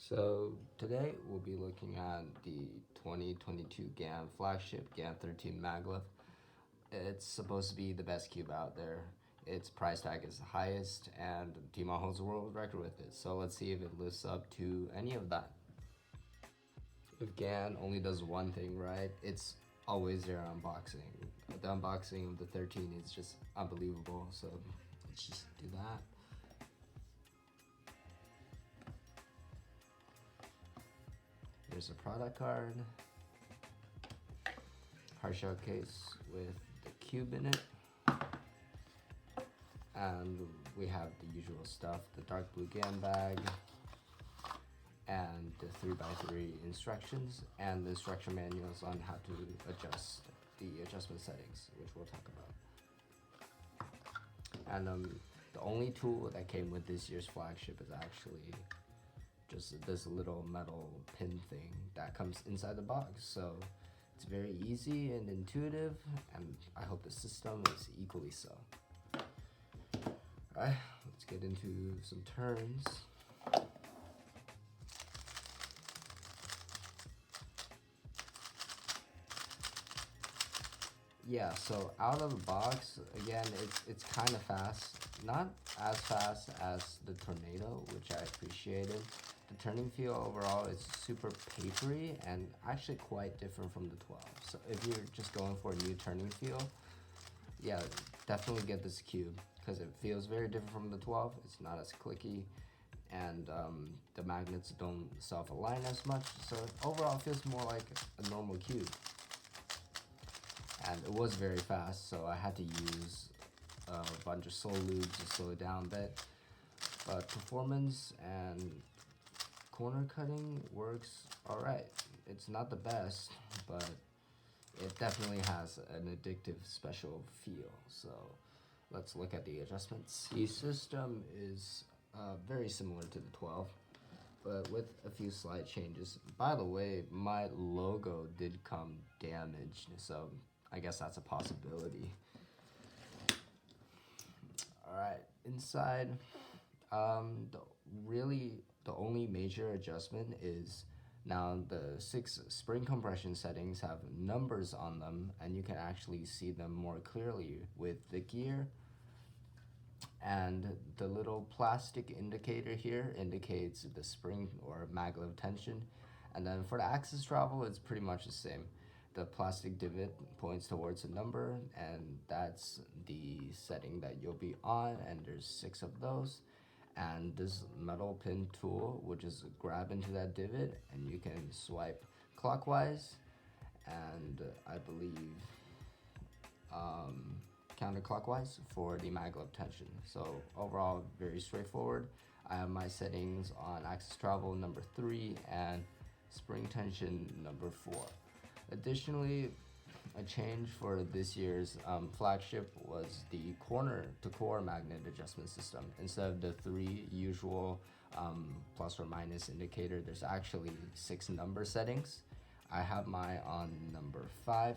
So today we'll be looking at the 2022 GAN flagship GAN 13 Maglev. It's supposed to be the best cube out there. Its price tag is the highest, and Tymon holds the world record with it. So let's see if it lives up to any of that. If GAN only does one thing right, it's always their unboxing. The unboxing of the 13 is just unbelievable. So let's just do that. Here's a product card, hard shell case with the cube in it, and we have the usual stuff, the dark blue GAN bag, and the 3x3 instructions, and the instruction manuals on how to adjust the adjustment settings, which we'll talk about. And the only tool that came with this year's flagship is actually just this little metal pin thing that comes inside the box. So it's very easy and intuitive, and I hope the system is equally so. Alright, let's get into some turns. Yeah, so out of the box, again, it's kind of fast. Not as fast as the Tornado, which I appreciated. The turning feel overall is super papery and actually quite different from the 12. So if you're just going for a new turning feel, yeah, definitely get this cube because it feels very different from the 12. It's not as clicky, and the magnets don't self-align as much. So overall, it feels more like a normal cube. And it was very fast, so I had to use a bunch of sole lubes to slow it down a bit. But performance and corner cutting works alright. It's not the best, but it definitely has an addictive special feel. So let's look at the adjustments. The system is very similar to the 12, but with a few slight changes. By the way, my logo did come damaged, so I guess that's a possibility. Alright, inside, the only major adjustment is now the 6 spring compression settings have numbers on them, and you can actually see them more clearly with the gear. And the little plastic indicator here indicates the spring or maglev tension. And then for the axis travel, it's pretty much the same. The plastic divot points towards a number, and that's the setting that you'll be on, and there's 6 of those. And this metal pin tool will just grab into that divot, and you can swipe clockwise, and I believe counterclockwise for the maglev tension. So overall, very straightforward. I have my settings on axis travel number 3 and spring tension number 4. Additionally, a change for this year's flagship was the corner to core magnet adjustment system. Instead of the 3 usual plus or minus indicator, there's actually 6 number settings. I have mine on number 5,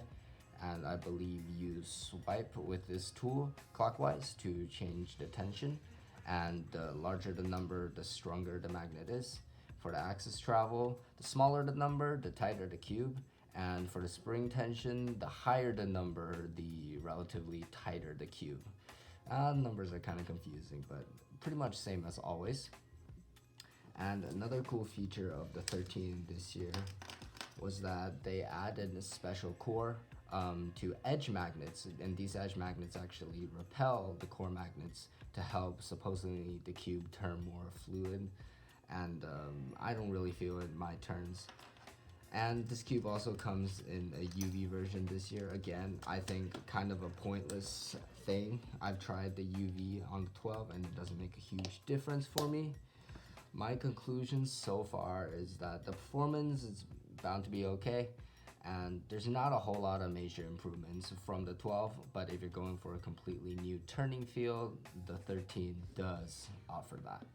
and I believe you swipe with this tool clockwise to change the tension, and the larger the number, the stronger the magnet is. For the axis travel, the smaller the number, the tighter the cube. And for the spring tension, the higher the number, the relatively tighter the cube. Numbers are kind of confusing, but pretty much same as always. And another cool feature of the 13 this year was that they added a special core to edge magnets, and these edge magnets actually repel the core magnets to help supposedly the cube turn more fluid. And I don't really feel it in my turns. And this cube also comes in a UV version this year. Again, I think kind of a pointless thing. I've tried the UV on the 12 and it doesn't make a huge difference for me. My conclusion so far is that the performance is bound to be okay, and there's not a whole lot of major improvements from the 12, but if you're going for a completely new turning feel, the 13 does offer that.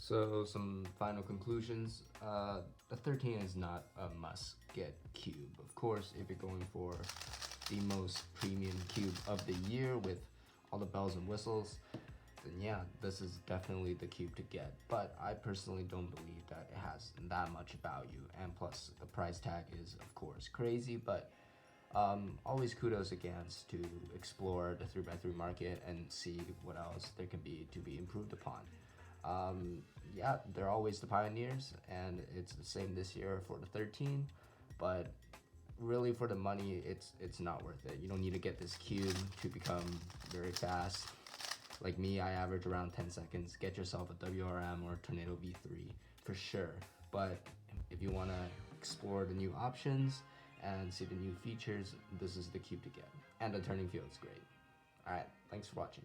So some final conclusions. The 13 is not a must-get cube. Of course, if you're going for the most premium cube of the year with all the bells and whistles, then yeah, this is definitely the cube to get. But I personally don't believe that it has that much value, and plus the price tag is of course crazy, but always kudos against to explore the 3x3 market and see what else there can be to be improved upon. Yeah, they're always the pioneers, and it's the same this year for the 13. But really, for the money, it's not worth it. You don't need to get this cube to become very fast. Like me, I average around 10 seconds. Get yourself a WRM or Tornado V3 for sure. But if you want to explore the new options and see the new features, this is the cube to get. And the turning field is great. Alright, thanks for watching.